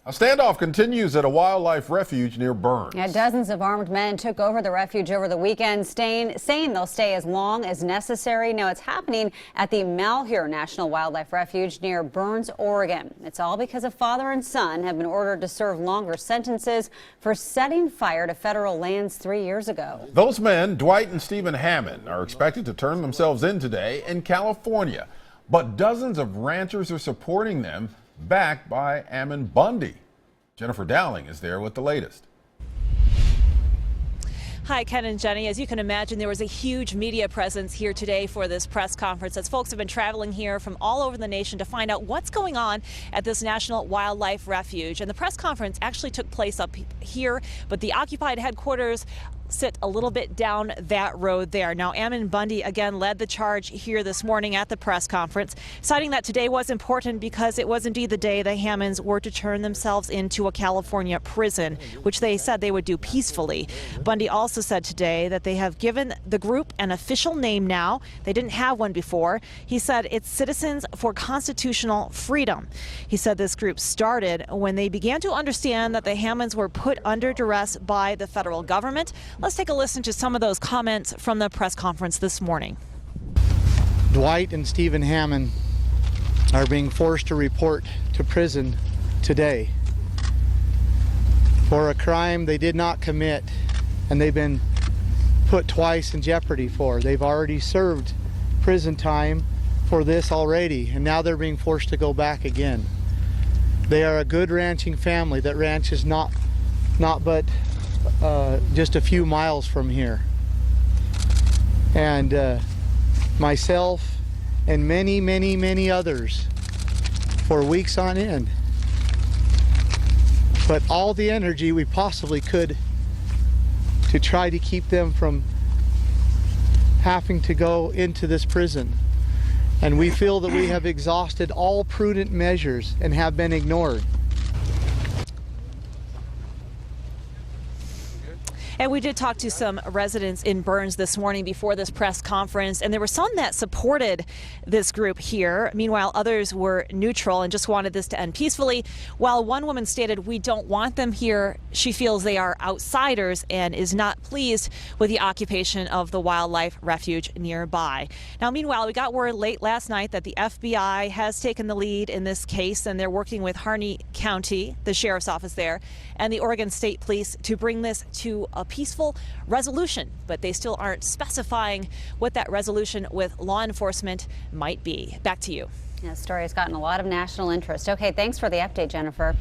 A standoff continues at a wildlife refuge near Burns. Yeah, dozens of armed men took over the refuge over the weekend, saying they'll stay as long as necessary. Now it's happening at the Malheur National Wildlife Refuge near Burns, Oregon. It's all because a father and son have been ordered to serve longer sentences for setting fire to federal lands 3 years ago. Those men, Dwight and Stephen Hammond, are expected to turn themselves in today in California. But dozens of ranchers are supporting them, backed by Ammon Bundy. Jennifer Dowling is there with the latest. Hi, Ken and Jenny. As you can imagine, there was a huge media presence here today for this press conference as folks have been traveling here from all over the nation to find out what's going on at this National Wildlife Refuge. And the press conference actually took place up here, but the occupied headquarters sit a little bit down that road there. Now, Ammon Bundy again led the charge here this morning at the press conference, citing that today was important because it was indeed the day the Hammonds were to turn themselves into a California prison, which they said they would do peacefully. Bundy also said today that they have given the group an official name now. They didn't have one before. He said it's Citizens for Constitutional Freedom. He said this group started when they began to understand that the Hammonds were put under duress by the federal government. Let's take a listen to some of those comments from the press conference this morning. Dwight and Stephen Hammond are being forced to report to prison today for a crime they did not commit, and they've been put twice in jeopardy for. They've already served prison time for this already, and now they're being forced to go back again. They are a good ranching family that ranches not but just a few miles from here. And myself and many others for weeks on end put all the energy we possibly could to try to keep them from having to go into this prison. And we feel that we have exhausted all prudent measures and have been ignored. And we did talk to some residents in Burns this morning before this press conference, and there were some that supported this group here. Meanwhile, others were neutral and just wanted this to end peacefully. While one woman stated, "We don't want them here," she feels they are outsiders and is not pleased with the occupation of the wildlife refuge nearby. Now, meanwhile, we got word late last night that the FBI has taken the lead in this case, and they're working with Harney County, the sheriff's office there, and the Oregon State Police to bring this to a peaceful resolution, but they still aren't specifying what that resolution with law enforcement might be. Back to you. The story has gotten a lot of national interest. Okay, thanks for the update, Jennifer.